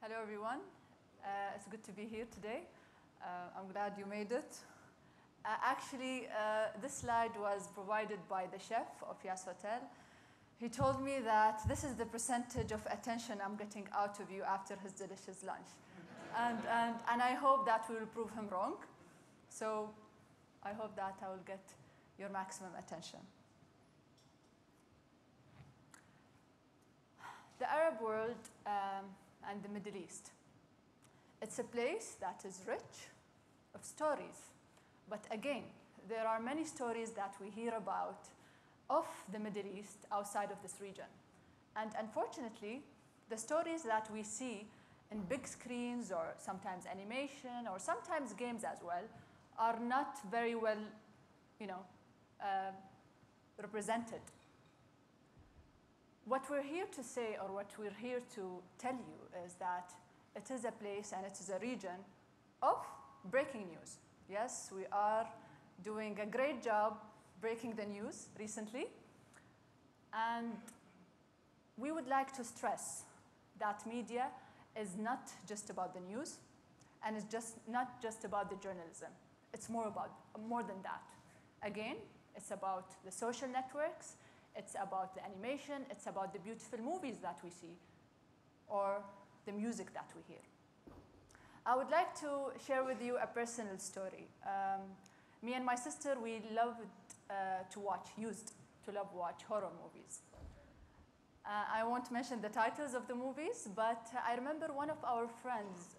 Hello, everyone. It's good to be here today. I'm glad you made it. Actually, this slide was provided by the chef of Yas Hotel. He told me that this is the percentage of attention I'm getting out of you after his delicious lunch. And I hope that will prove him wrong. So I hope that I will get your maximum attention. The Arab world and the Middle East. It's a place that is rich of stories. But again, there are many stories that we hear about of the Middle East outside of this region. And unfortunately, the stories that we see in big screens or sometimes animation or sometimes games as well are not very well, represented. What we're here to say or what we're here to tell you is that it is a place and it is a region of breaking news. Yes, we are doing a great job breaking the news recently. And we would like to stress that media is not just about the news and it's not just about the journalism. It's more than that. Again, it's about the social networks, it's about the animation, it's about the beautiful movies that we see or the music that we hear. I would like to share with you a personal story. Me and my sister, we used to love watch horror movies. I won't mention the titles of the movies, but I remember one of our friends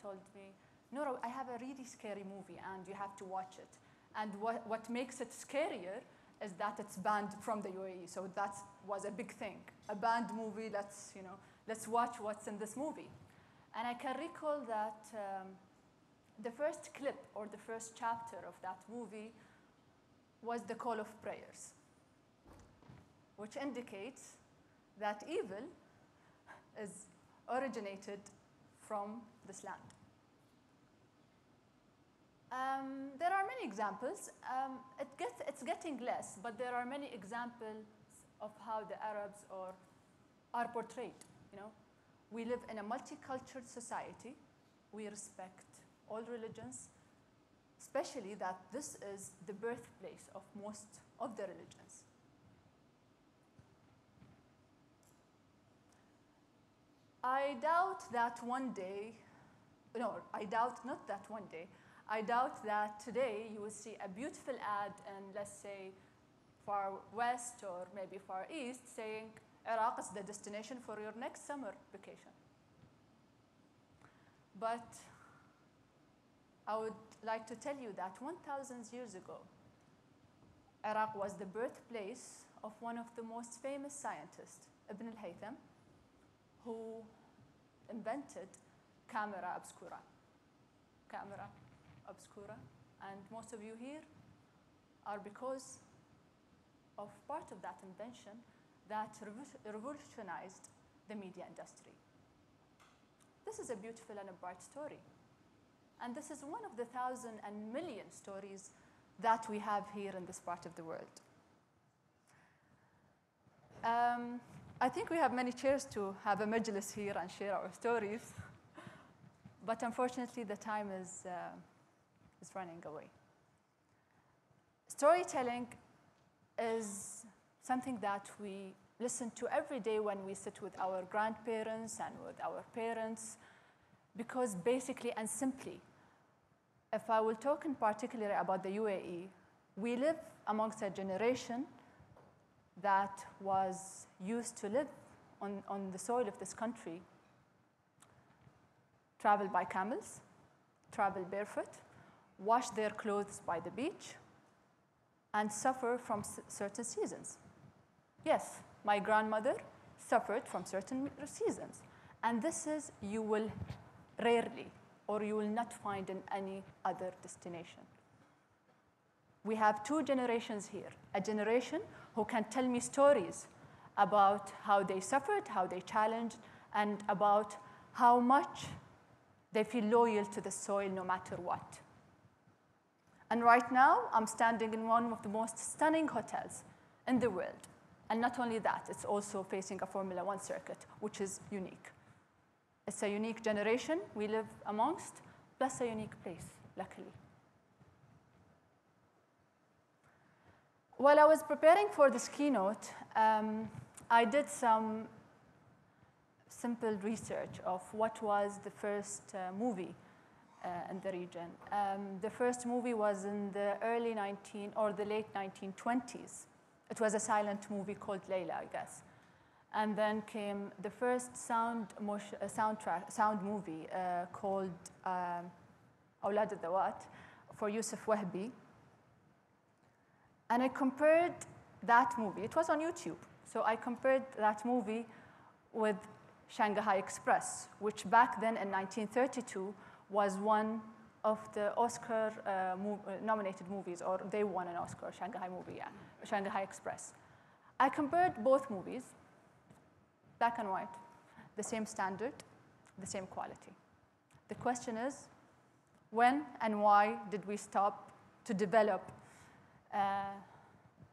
told me, Noura, I have a really scary movie and you have to watch it. And what makes it scarier is that it's banned from the UAE. So that was a big thing. A banned movie, let's watch what's in this movie. And I can recall that the first clip or the first chapter of that movie was the call of prayers, which indicates that evil is originated from this land. There are many examples. It's getting less, but there are many examples of how the Arabs are portrayed. We live in a multicultural society. We respect all religions, especially that this is the birthplace of most of the religions. I doubt that today you will see a beautiful ad in, let's say, Far West or maybe Far East saying, Iraq is the destination for your next summer vacation. But I would like to tell you that 1,000 years ago, Iraq was the birthplace of one of the most famous scientists, Ibn al-Haytham, who invented camera obscura. Camera obscura. And most of you here are because of part of that invention that revolutionized the media industry. This is a beautiful and a bright story. And this is one of the 1,000 and million stories that we have here in this part of the world. I think we have many chairs to have a majlis here and share our stories. But unfortunately, the time is running away. Storytelling is something that we listen to every day when we sit with our grandparents and with our parents, because basically and simply, if I will talk in particular about the UAE, we live amongst a generation that was used to live on the soil of this country, travel by camels, travel barefoot, wash their clothes by the beach, and suffer from certain seasons. Yes, my grandmother suffered from certain seasons. And this is, you will rarely, or you will not find in any other destination. We have two generations here. A generation who can tell me stories about how they suffered, how they challenged, and about how much they feel loyal to the soil no matter what. And right now, I'm standing in one of the most stunning hotels in the world. And not only that, it's also facing a Formula One circuit, which is unique. It's a unique generation we live amongst, plus a unique place, luckily. While I was preparing for this keynote, I did some simple research of what was the first movie in the region. The first movie was in the the late 1920s. It was a silent movie called Layla, I guess. And then came the first sound movie called Awlad al-Dawat for Yusuf Wahbi. And I compared that movie. It was on YouTube. So I compared that movie with Shanghai Express, which back then in 1932 was one of the Oscar nominated movies, or they won an Oscar, Shanghai movie, yeah, Shanghai Express. I compared both movies, black and white, the same standard, the same quality. The question is, when and why did we stop to develop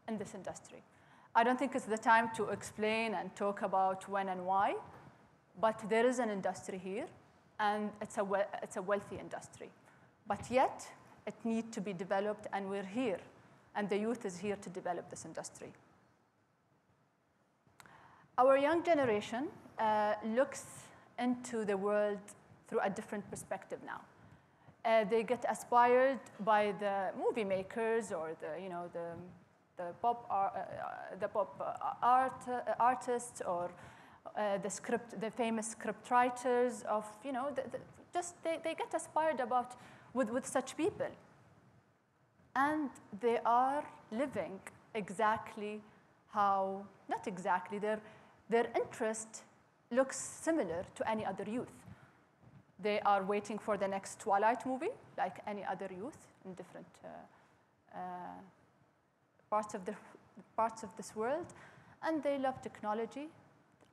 in this industry? I don't think it's the time to explain and talk about when and why, but there is an industry here, and it's a wealthy industry. But yet, it needs to be developed, and we're here, and the youth is here to develop this industry. Our young generation looks into the world through a different perspective now. They get inspired by the movie makers or the pop artists or the famous script writers of they get inspired with such people, and they are living exactly how, not exactly, their interest looks similar to any other youth. They are waiting for the next Twilight movie, like any other youth in different parts of this world, and they love technology,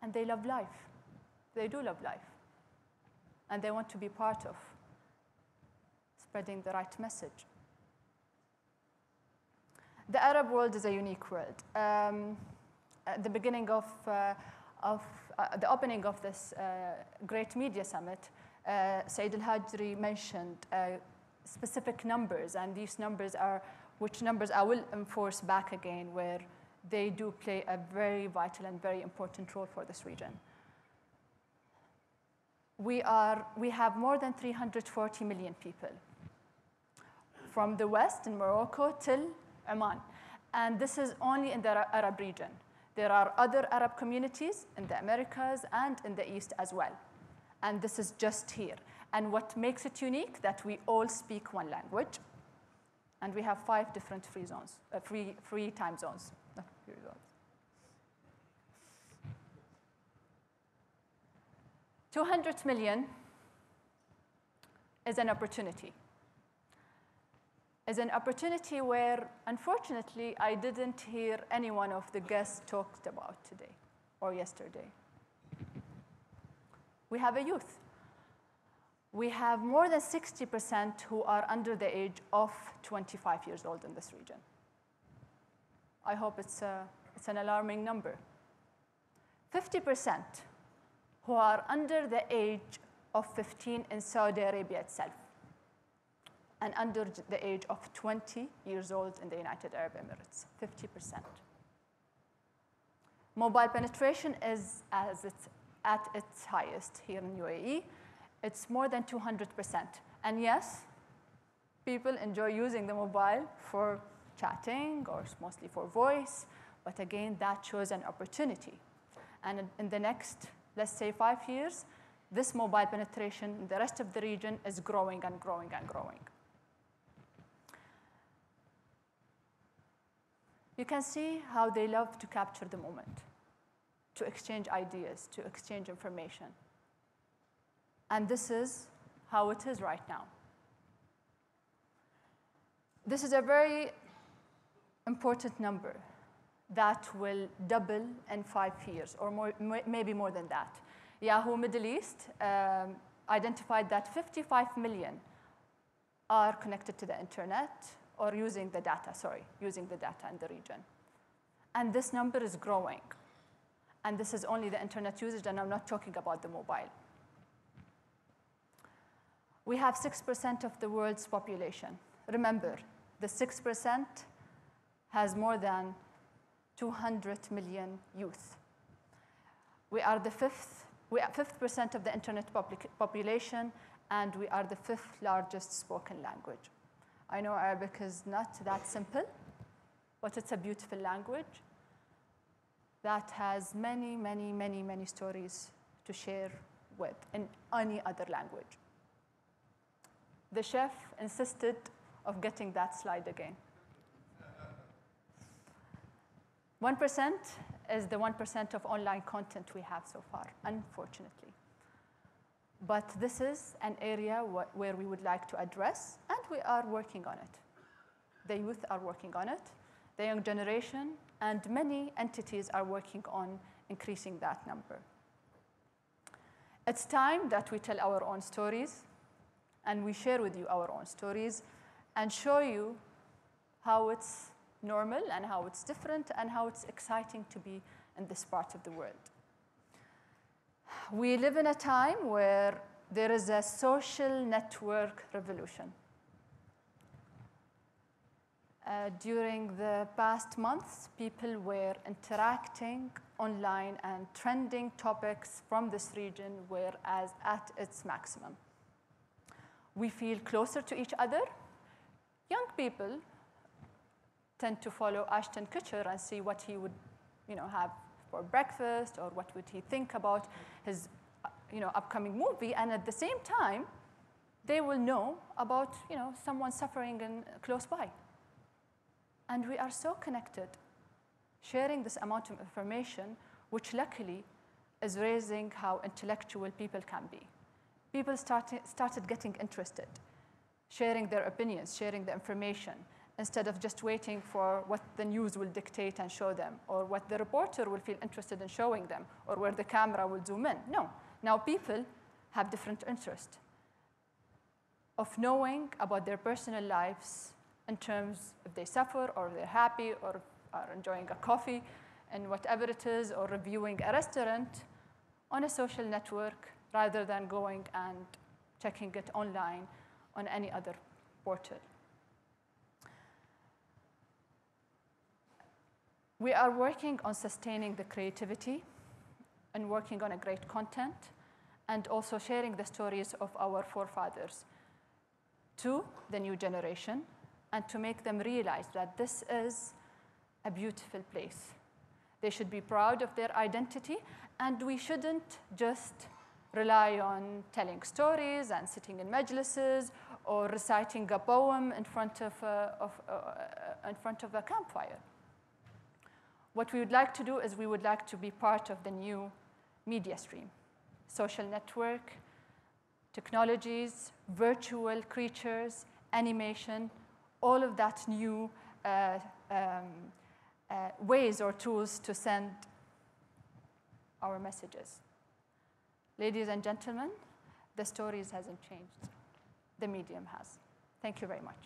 and they love life. They do love life, and they want to be part of spreading the right message. The Arab world is a unique world. At the beginning of the opening of this great media summit, Said Al-Hajri mentioned specific numbers, and these numbers are which numbers I will enforce back again, where they do play a very vital and very important role for this region. We have more than 340 million people from the west in Morocco till Oman. And this is only in the Arab region. There are other Arab communities in the Americas and in the East as well. And this is just here. And what makes it unique, that we all speak one language. And we have 5 different free time zones. Not free zones. 200 million is an opportunity. Is an opportunity where, unfortunately, I didn't hear any one of the guests talked about today or yesterday. We have a youth. We have more than 60% who are under the age of 25 years old in this region. I hope it's an alarming number. 50% who are under the age of 15 in Saudi Arabia itself, and under the age of 20 years old in the United Arab Emirates, 50%. Mobile penetration is at its highest here in UAE. It's more than 200%. And yes, people enjoy using the mobile for chatting or mostly for voice, but again, that shows an opportunity. And in the next, let's say 5 years, this mobile penetration in the rest of the region is growing and growing and growing. You can see how they love to capture the moment, to exchange ideas, to exchange information. And this is how it is right now. This is a very important number that will double in 5 years, or more, maybe more than that. Yahoo Middle East identified that 55 million are connected to the internet, or using the data in the region. And this number is growing. And this is only the internet usage, and I'm not talking about the mobile. We have 6% of the world's population. Remember, the 6% has more than 200 million youth. We are the fifth percent of the internet population, and we are the 5th largest spoken language. I know Arabic is not that simple, but it's a beautiful language that has many, many, many, many stories to share with in any other language. The chef insisted of getting that slide again. 1% is the 1% of online content we have so far, unfortunately. But this is an area where we would like to address, and we are working on it. The youth are working on it, the young generation, and many entities are working on increasing that number. It's time that we tell our own stories, and we share with you our own stories, and show you how it's normal and how it's different and how it's exciting to be in this part of the world. We live in a time where there is a social network revolution. During the past months, people were interacting online, and trending topics from this region were at its maximum. We feel closer to each other. Young people tend to follow Ashton Kutcher and see what he would have for breakfast, or what would he think about his upcoming movie. And at the same time, they will know about someone suffering close by. And we are so connected, sharing this amount of information, which luckily is raising how intellectual people can be. People started getting interested, sharing their opinions, sharing the information, instead of just waiting for what the news will dictate and show them, or what the reporter will feel interested in showing them, or where the camera will zoom in. No, now people have different interests of knowing about their personal lives in terms if they suffer, or they're happy, or are enjoying a coffee, and whatever it is, or reviewing a restaurant on a social network, rather than going and checking it online on any other portal. We are working on sustaining the creativity and working on a great content, and also sharing the stories of our forefathers to the new generation, and to make them realize that this is a beautiful place. They should be proud of their identity, and we shouldn't just rely on telling stories and sitting in majlises, or reciting a poem in front of a campfire. What we would like to do is we would like to be part of the new media stream. Social network, technologies, virtual creatures, animation, all of that new ways or tools to send our messages. Ladies and gentlemen, the stories hasn't changed. The medium has. Thank you very much.